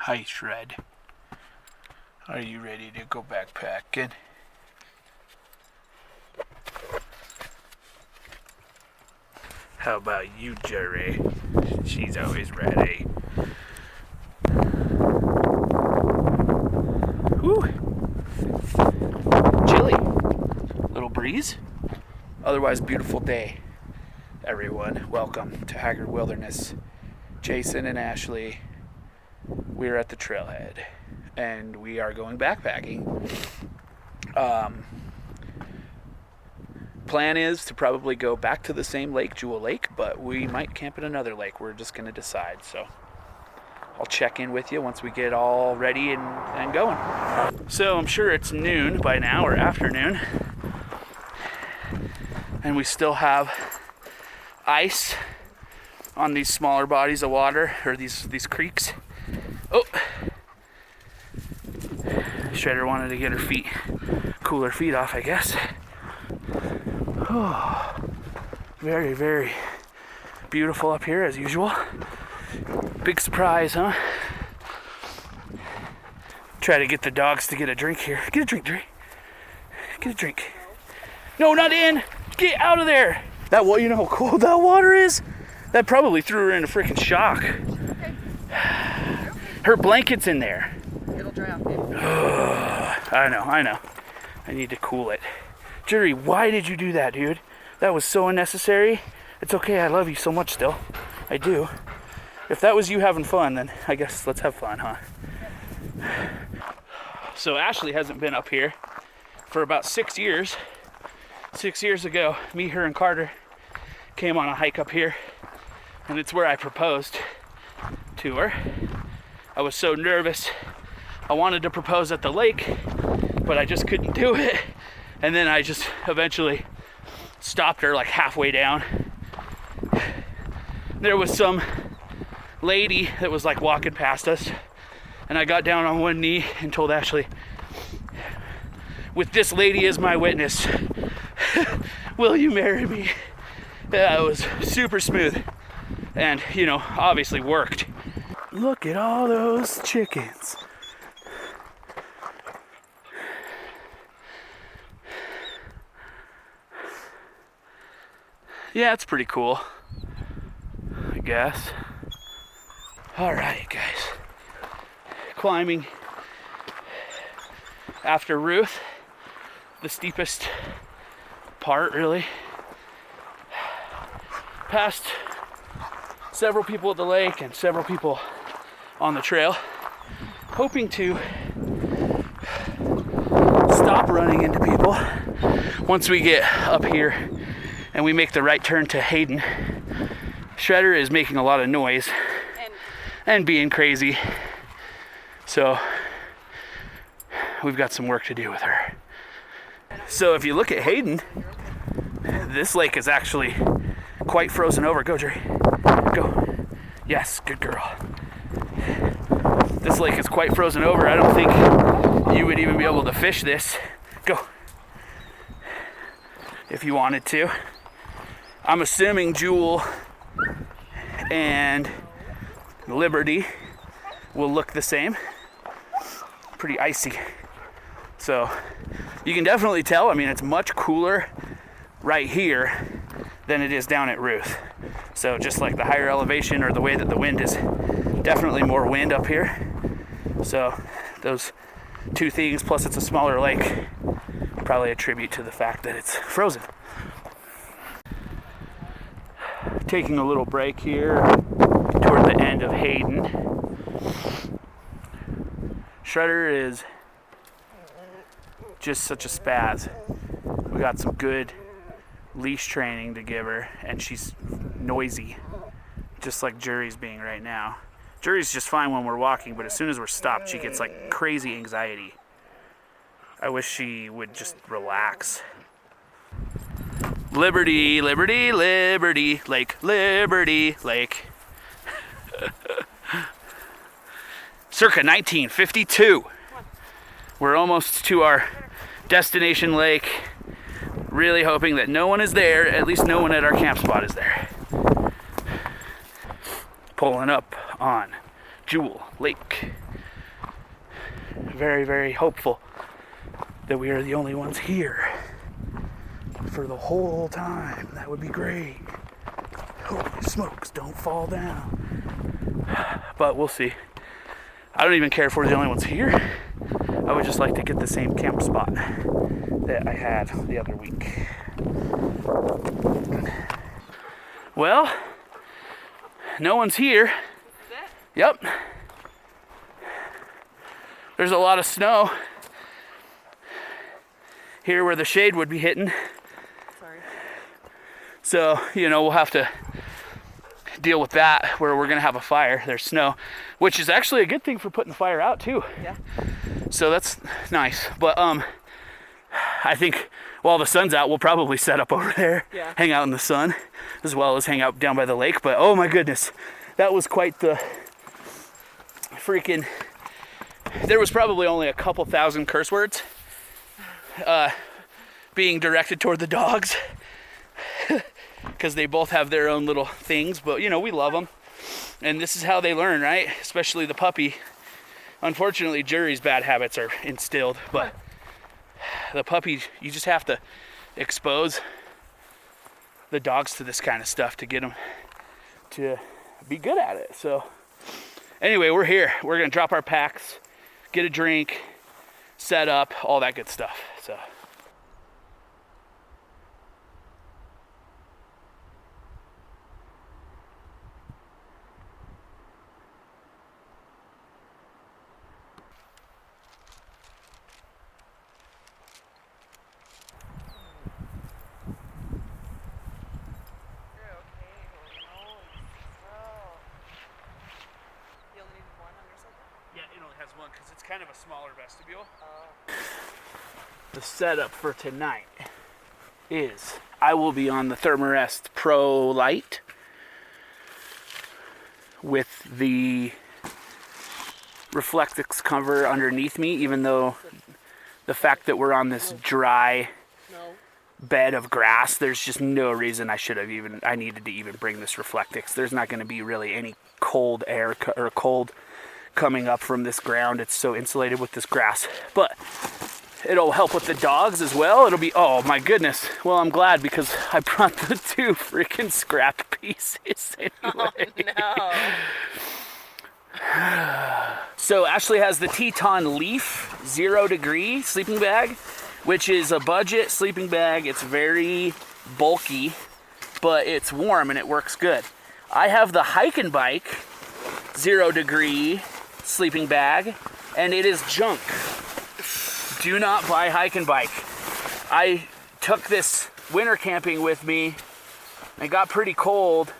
Hi, Shred. Are you ready to go backpacking? How about you, Jerry? She's always ready. Whew. Chilly. Little breeze. Otherwise beautiful day. Everyone, welcome to Haggard Wilderness. Jason and Ashley, we're at the trailhead and we are going backpacking. Plan is to probably go back to the same lake, Jewel Lake, but we might camp at another lake. We're just going to decide. So I'll check in with you once we get all ready and going. So I'm sure it's noon by now, or afternoon, and we still have ice on these smaller bodies of water, or these creeks. Oh, Shredder wanted to get her feet, cool her feet off, I guess. Oh, very, very beautiful up here as usual. Big surprise, huh? Try to get the dogs to get a drink here. Get a drink, Dre. Get a drink. No, not in. Get out of there. That, well, you know how cold that water is? That probably threw her into freaking shock. Okay. Her blanket's in there. It'll dry off, babe. I know. I need to cool it. Jerry, why did you do that, dude? That was so unnecessary. It's okay, I love you so much still. I do. If that was you having fun, then I guess let's have fun, huh? So Ashley hasn't been up here for about 6 years. 6 years ago, me, her, and Carter came on a hike up here, and it's where I proposed to her. I was so nervous. I wanted to propose at the lake, but I just couldn't do it. And then I just eventually stopped her like halfway down. There was some lady that was like walking past us, and I got down on one knee and told Ashley, with this lady as my witness, will you marry me? It was super smooth and, you know, obviously worked. Look at all those chickens. Yeah, it's pretty cool, I guess. All right, guys. Climbing after Ruth, the steepest part, really. Passed several people at the lake and several people on the trail, hoping to stop running into people once we get up here and we make the right turn to Hayden. Shredder is making a lot of noise and being crazy, so we've got some work to do with her. So if you look at Hayden, this lake is actually quite frozen over. Go, Jerry. Go. Yes, good girl. This lake is quite frozen over. I don't think you would even be able to fish this. Go. If you wanted to. I'm assuming Jewel and Liberty will look the same. Pretty icy. So you can definitely tell, I mean, it's much cooler right here than it is down at Ruth. So just like the higher elevation, or the way that the wind is, definitely more wind up here. So those two things, plus it's a smaller lake, probably attribute to the fact that it's frozen. Taking a little break here toward the end of Hayden. Shredder is just such a spaz. We got some good leash training to give her, and she's noisy, just like Jury's being right now. Jury's just fine when we're walking, but as soon as we're stopped, she gets like crazy anxiety. I wish she would just relax. Liberty, Liberty, Liberty Lake, Liberty Lake. Circa 1952. We're almost to our destination lake. Really hoping that no one is there, at least no one at our camp spot is there. Pulling up on Jewel Lake. very, very hopeful that we are the only ones here for the whole time. That would be great. Holy smokes, don't fall down. But we'll see. I don't even care if we're the only ones here. I would just like to get the same camp spot that I had the other week. Well, no one's here. This is it? Yep. There's a lot of snow here where the shade would be hitting. Sorry. So, we'll have to deal with that where we're going to have a fire. There's snow, which is actually a good thing for putting the fire out too. Yeah. So that's nice. But I think while the sun's out, we'll probably set up over there, Yeah. hang out in the sun, as well as hang out down by the lake. But oh my goodness, that was quite the freaking... There was probably only a couple thousand curse words being directed toward the dogs because they both have their own little things, but we love them. And this is how they learn, right? Especially the puppy. Unfortunately, Jury's bad habits are instilled, but the puppy, you just have to expose the dogs to this kind of stuff to get them to be good at it. So anyway, we're here. We're gonna drop our packs, get a drink, set up, all that good stuff. So. Yeah, it only has one because it's kind of a smaller vestibule. The setup for tonight is I will be on the Thermarest Pro Light with the Reflectix cover underneath me, even though the fact that we're on this dry bed of grass, there's just no reason I needed to even bring this Reflectix. There's not going to be really any cold air or cold coming up from this ground. It's so insulated with this grass, but it'll help with the dogs as well. It'll be, oh my goodness. Well, I'm glad because I brought the 2 freaking scrap pieces anyway. Oh, no. So Ashley has the Teton Leaf 0 degree sleeping bag, which is a budget sleeping bag. It's very bulky, but it's warm and it works good. I have the Hike and Bike 0 degree sleeping bag, and it is junk. Do not buy Hike and Bike. I took this winter camping with me. It got pretty cold,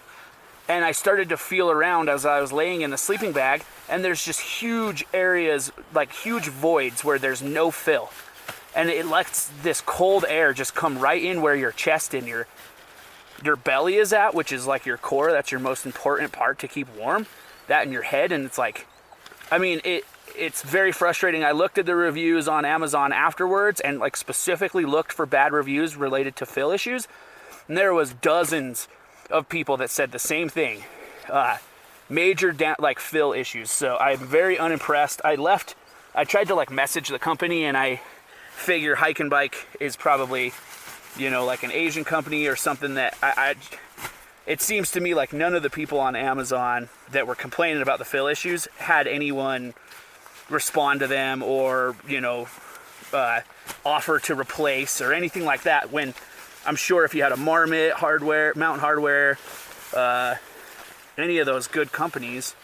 and I started to feel around as I was laying in the sleeping bag, and there's just huge areas, like huge voids where there's no fill. And it lets this cold air just come right in where your chest and your belly is at, which is like your core. That's your most important part to keep warm. That and your head, and it's like, I mean, it's very frustrating. I looked at the reviews on Amazon afterwards and like specifically looked for bad reviews related to fill issues, and there was dozens of people that said the same thing, major like fill issues. So I'm very unimpressed. I tried to like message the company, and I figure Hike and Bike is probably, like an Asian company or something that it seems to me like none of the people on Amazon that were complaining about the fill issues had anyone respond to them or, offer to replace or anything like that, when I'm sure if you had a Mountain Hardware, any of those good companies,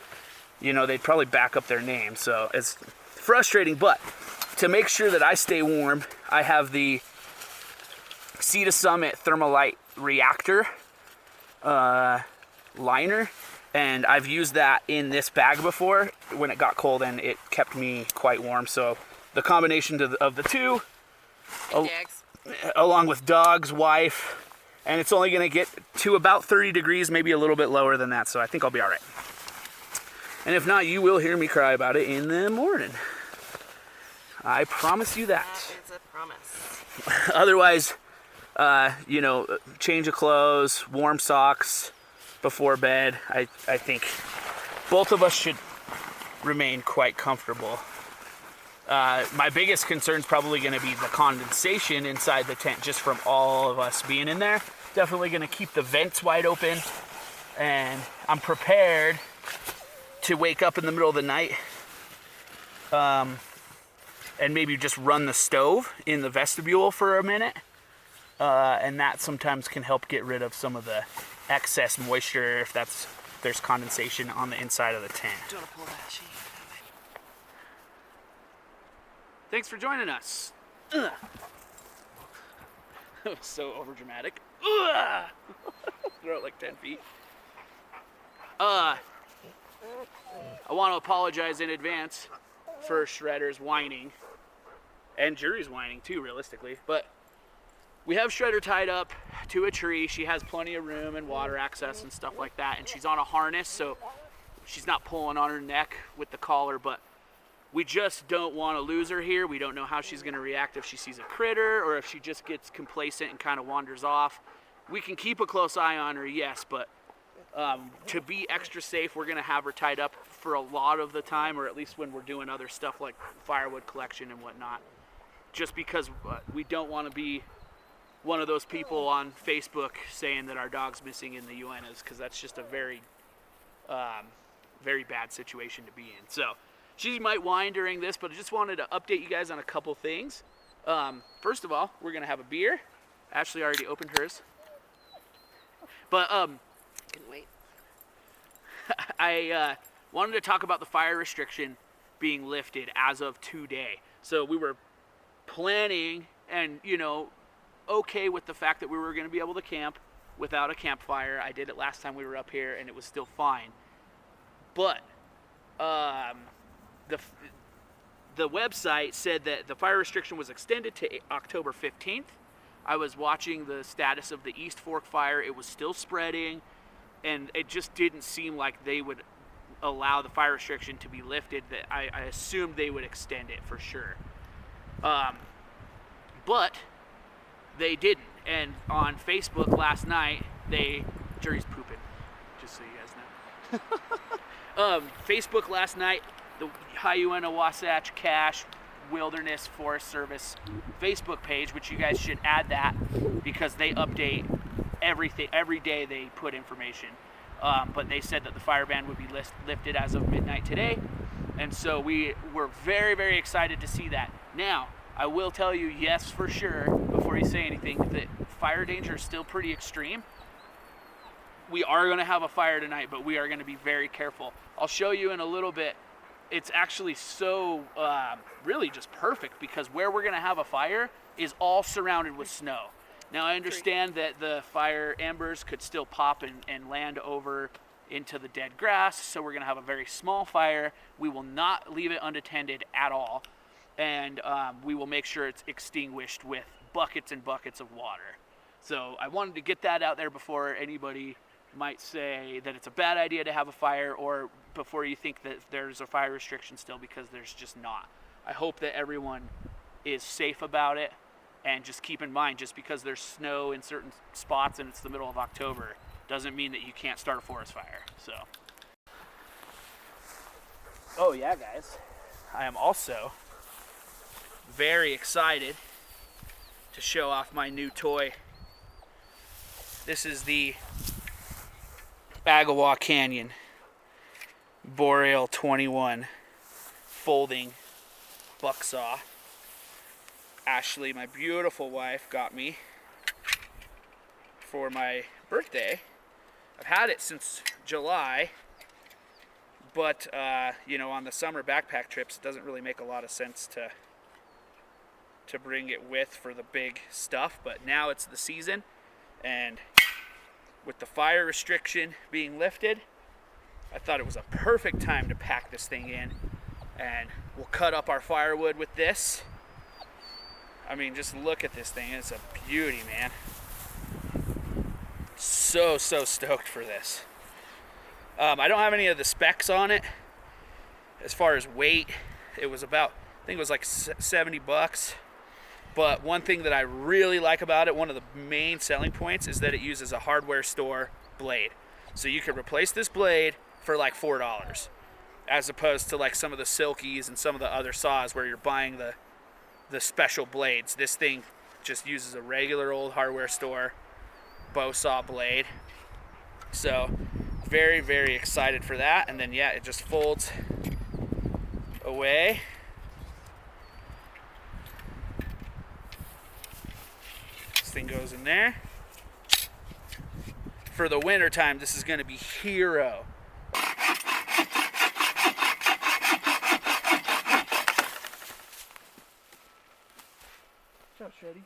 they'd probably back up their name. So it's frustrating, but to make sure that I stay warm, I have the Sea to Summit Thermalite Reactor liner, and I've used that in this bag before when it got cold, and it kept me quite warm. So the combination of the two, along with dogs, wife, and it's only going to get to about 30 degrees, maybe a little bit lower than that, so I think I'll be all right. And if not, you will hear me cry about it in the morning. I promise you that. That is a promise. Otherwise, change of clothes, warm socks before bed. I think both of us should remain quite comfortable. My biggest concern is probably going to be the condensation inside the tent just from all of us being in there. Definitely going to keep the vents wide open, and I'm prepared to wake up in the middle of the night and maybe just run the stove in the vestibule for a minute. And that sometimes can help get rid of some of the excess moisture if there's condensation on the inside of the tent. Do you want to pull that sheet? Thanks for joining us. Ugh. That was so overdramatic. Ugh. Throw it like 10 feet. I want to apologize in advance for Shredder's whining. And Jury's whining too, realistically. But we have Shredder tied up to a tree. She has plenty of room and water access and stuff like that. And she's on a harness, so she's not pulling on her neck with the collar. But we just don't want to lose her here. We don't know how she's going to react if she sees a critter or if she just gets complacent and kind of wanders off. We can keep a close eye on her, yes, but to be extra safe, we're going to have her tied up for a lot of the time, or at least when we're doing other stuff like firewood collection and whatnot. Just because we don't want to be one of those people on Facebook saying that our dog's missing in the Uintas, because that's just a very, very bad situation to be in. So she might whine during this, but I just wanted to update you guys on a couple things. First of all, we're going to have a beer. Ashley already opened hers. But Can wait. I wanted to talk about the fire restriction being lifted as of today. So we were planning and, okay with the fact that we were going to be able to camp without a campfire. I did it last time we were up here and it was still fine. But the website said that the fire restriction was extended to October 15th. I was watching the status of the East Fork fire. It was still spreading, and it just didn't seem like they would allow the fire restriction to be lifted. That I assumed they would extend it for sure. But they didn't. And on Facebook last night, Jury's pooping, just so you guys know. Facebook last night, the High Uinta Wasatch Cache Wilderness Forest Service Facebook page, which you guys should add that because they update everything every day. They put information, but they said that the fire ban would be lifted as of midnight today, and so we were very, very excited to see that. Now I will tell you, yes, for sure, before you say anything, that fire danger is still pretty extreme. We are going to have a fire tonight, but we are going to be very careful. I'll show you in a little bit. It's actually so really just perfect because where we're going to have a fire is all surrounded with snow. Now I understand that the fire embers could still pop and land over into the dead grass, so we're going to have a very small fire. We will not leave it unattended at all, and we will make sure it's extinguished with buckets and buckets of water. So I wanted to get that out there before anybody might say that it's a bad idea to have a fire, or before you think that there's a fire restriction still, because there's just not. I hope that everyone is safe about it, and just keep in mind, just because there's snow in certain spots and it's the middle of October doesn't mean that you can't start a forest fire. So, oh yeah, guys, I am also very excited to show off my new toy. This is the Agawa Canyon Boreal 21 folding buck saw. Ashley, my beautiful wife, got me for my birthday. I've had it since July, but on the summer backpack trips, it doesn't really make a lot of sense to bring it with for the big stuff. But now it's the season, and with the fire restriction being lifted, I thought it was a perfect time to pack this thing in, and we'll cut up our firewood with this. I mean, just look at this thing. It's a beauty, man. So stoked for this. I don't have any of the specs on it. As far as weight, it was about, I think it was like 70 bucks. But one thing that I really like about it, one of the main selling points, is that it uses a hardware store blade. So you could replace this blade for like $4. as opposed to like some of the Silkies and some of the other saws where you're buying the special blades. This thing just uses a regular old hardware store bow saw blade. So very, very excited for that. And then yeah, it just folds away. This thing goes in there. For the winter time, this is going to be hero. What's up, Shreddy?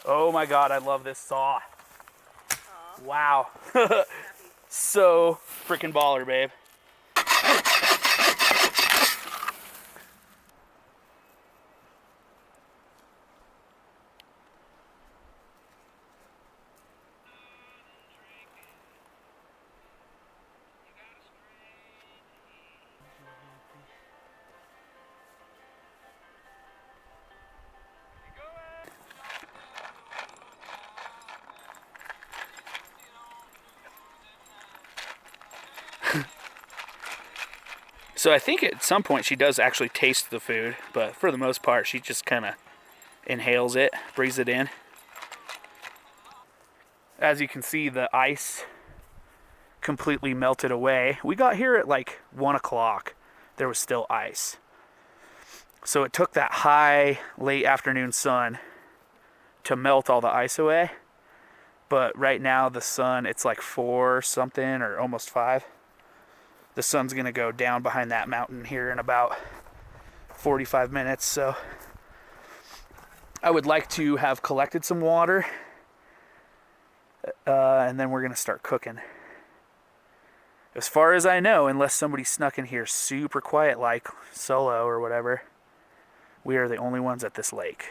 Oh my God, I love this saw. Aww. Wow. So freaking baller, babe. So I think at some point she does actually taste the food, but for the most part she just kind of inhales it, breathes it in. As you can see, the ice completely melted away. We got here at like 1 o'clock. There was still ice. So it took that high, late afternoon sun to melt all the ice away. But right now the sun, it's like 4 something or almost 5. The sun's gonna go down behind that mountain here in about 45 minutes. So I would like to have collected some water and then we're gonna start cooking. As far as I know, unless somebody snuck in here super quiet like solo or whatever, we are the only ones at this lake.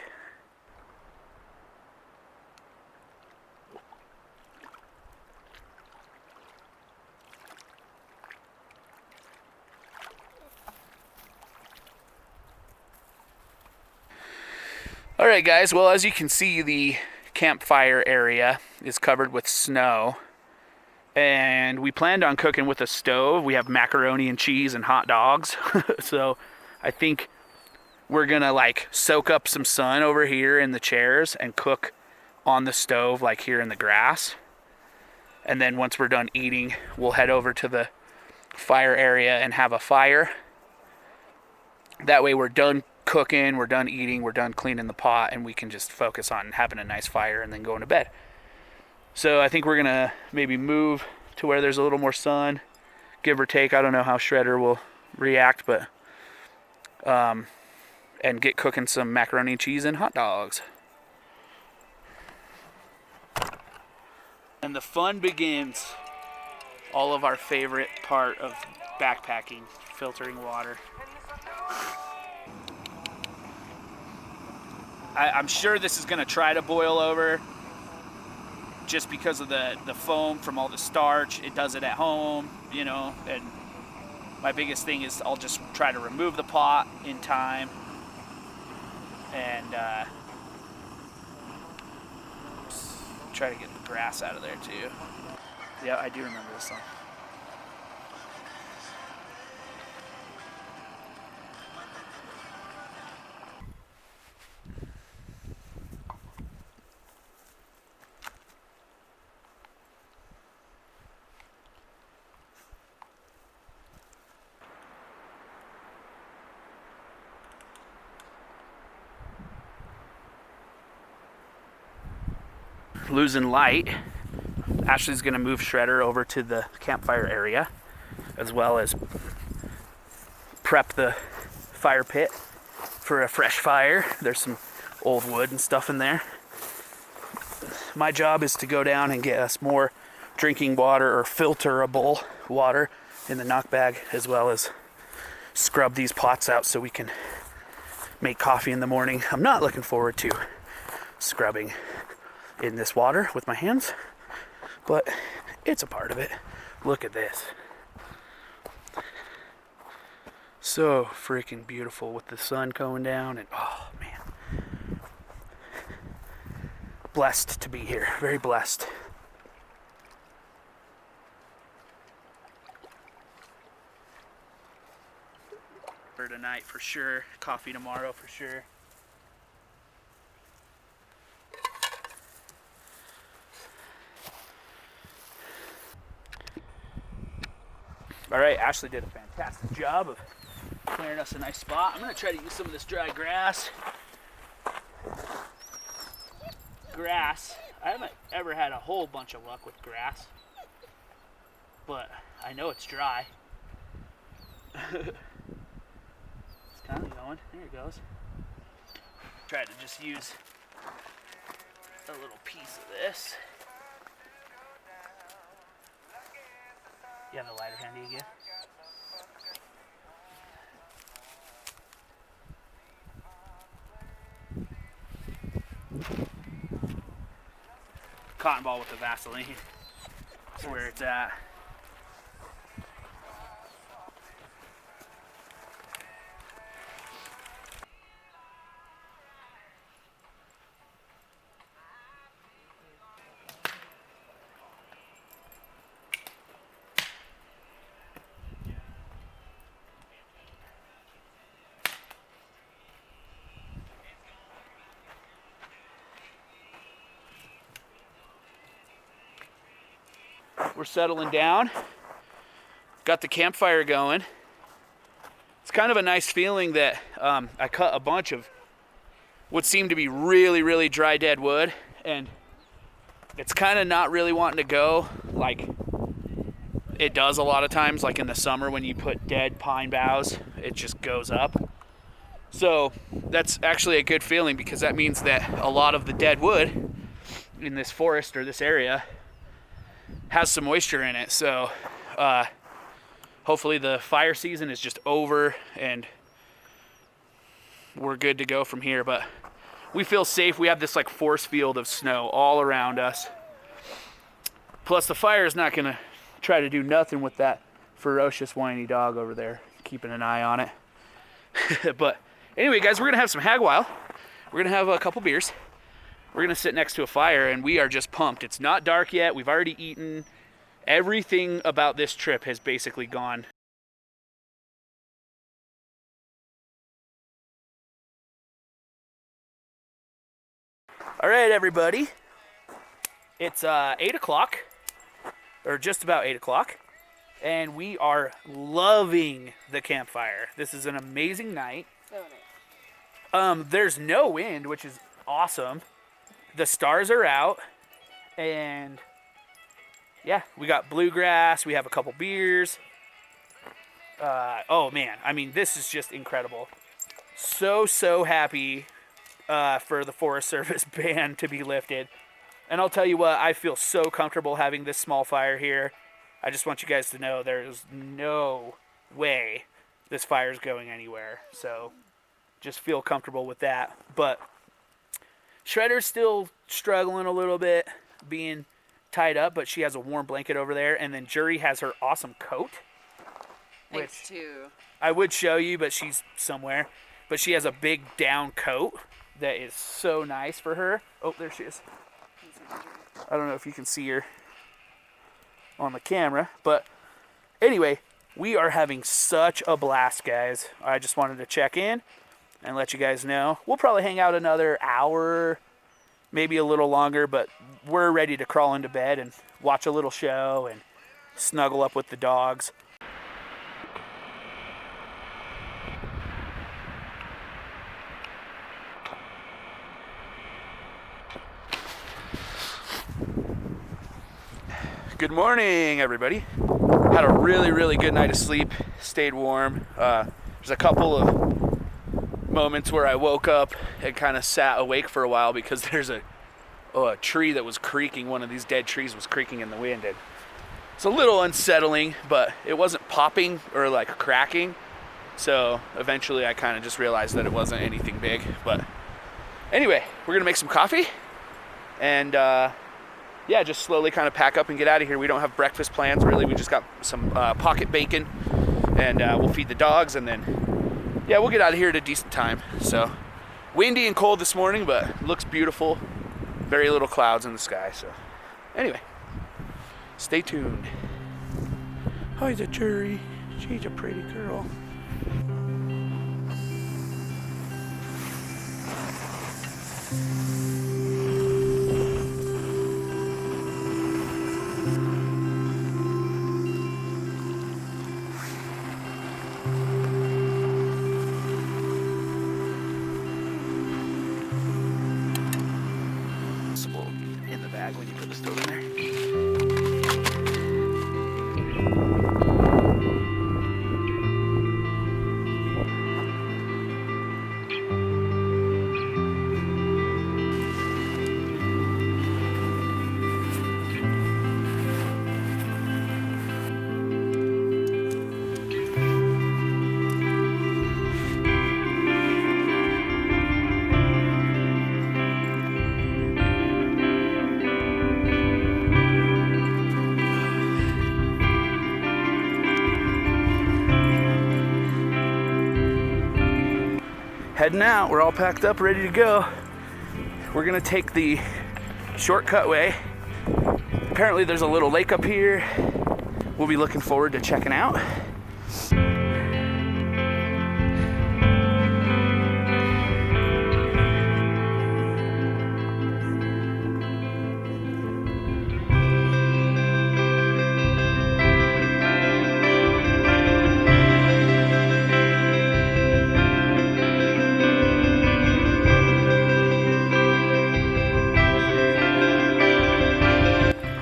Alright guys, well as you can see, the campfire area is covered with snow. And we planned on cooking with a stove. We have macaroni and cheese and hot dogs. So I think we're gonna like soak up some sun over here in the chairs and cook on the stove like here in the grass. And then once we're done eating, we'll head over to the fire area and have a fire. That way we're done cooking, we're done eating, we're done cleaning the pot, and we can just focus on having a nice fire and then going to bed. So I think we're gonna maybe move to where there's a little more sun, give or take. I don't know how Shredder will react, but and get cooking some macaroni and cheese and hot dogs. And the fun begins. All of our favorite part of backpacking, filtering water. I'm sure this is gonna try to boil over just because of the foam from all the starch. It does it at home, you know, and my biggest thing is I'll just try to remove the pot in time and try to get the grass out of there too. Yeah, I do remember this song. Losing light. Ashley's gonna move Shredder over to the campfire area, as well as prep the fire pit for a fresh fire. There's some old wood and stuff in there. My job is to go down and get us more drinking water or filterable water in the knock bag, as well as scrub these pots out so we can make coffee in the morning. I'm not looking forward to scrubbing in this water with my hands, but it's a part of it. Look at this. So freaking beautiful with the sun going down, and oh man. blessed to be here. Very blessed. For tonight, for sure. Coffee tomorrow, for sure. All right, Ashley did a fantastic job of clearing us a nice spot. I'm gonna try to use some of this dry grass. I haven't ever had a whole bunch of luck with grass, but I know it's dry. It's kind of going. There it goes. Try to just use a little piece of this. You have the lighter handy again? Cotton ball with the Vaseline. That's where it's at. We're settling down. Got the campfire going. It's kind of a nice feeling that I cut a bunch of what seemed to be really, really dry dead wood, and it's kind of not really wanting to go like it does a lot of times, like in the summer when you put dead pine boughs, it just goes up. So that's actually a good feeling, because that means that a lot of the dead wood in this forest or this area has some moisture in it. So hopefully the fire season is just over and we're good to go from here. But we feel safe. We have this like force field of snow all around us. Plus the fire is not gonna try to do nothing with that ferocious whiny dog over there, keeping an eye on it. But anyway, guys, we're gonna have some hag wild. We're gonna have a couple beers. We're gonna sit next to a fire, and we are just pumped. It's not dark yet. We've already eaten. Everything about this trip has basically gone. All right, everybody. It's 8 o'clock, or just about 8 o'clock, and we are loving the campfire. This is an amazing night. There's no wind, which is awesome. The stars are out, and yeah, we got bluegrass. We have a couple beers. Oh man, I mean, this is just incredible. So happy for the Forest Service ban to be lifted. And I'll tell you what, I feel so comfortable having this small fire here. I just want you guys to know there's no way this fire is going anywhere. So just feel comfortable with that. But Shredder's still struggling a little bit, being tied up, but she has a warm blanket over there. And then Jury has her awesome coat. Thanks to. I would show you, but she's somewhere. But she has a big down coat that is so nice for her. Oh, there she is. I don't know if you can see her on the camera. But anyway, we are having such a blast, guys. I just wanted to check in and let you guys know. We'll probably hang out another hour, maybe a little longer, but we're ready to crawl into bed and watch a little show and snuggle up with the dogs. Good morning, everybody. Had a really good night of sleep. Stayed warm. There's a couple of moments where I woke up and kind of sat awake for a while because there's a tree that was creaking. One of these dead trees was creaking in the wind. And it's a little unsettling, but it wasn't popping or like cracking. So eventually I kind of just realized that it wasn't anything big. But anyway, we're gonna make some coffee and yeah, just slowly kind of pack up and get out of here. We don't have breakfast plans, really. We just got some pocket bacon, and we'll feed the dogs, and then, yeah, we'll get out of here at a decent time. So, windy and cold this morning, but looks beautiful. very little clouds in the sky. So anyway, stay tuned. Hi, the jury. She's a pretty girl. In the bag when you put the stove in there. Heading out, we're all packed up, ready to go. We're gonna take the shortcut way. Apparently there's a little lake up here. We'll be looking forward to checking out.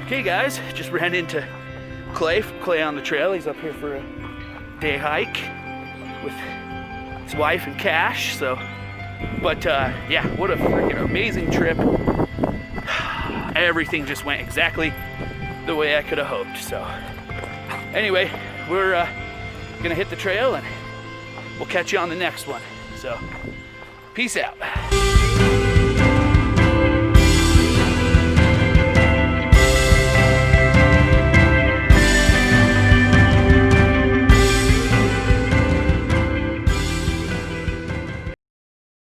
Okay guys, just ran into Clay on the trail. He's up here for a day hike with his wife and Cash. So, but yeah, what a freaking amazing trip. Everything just went exactly the way I could have hoped. So anyway, we're gonna hit the trail and we'll catch you on the next one. So peace out.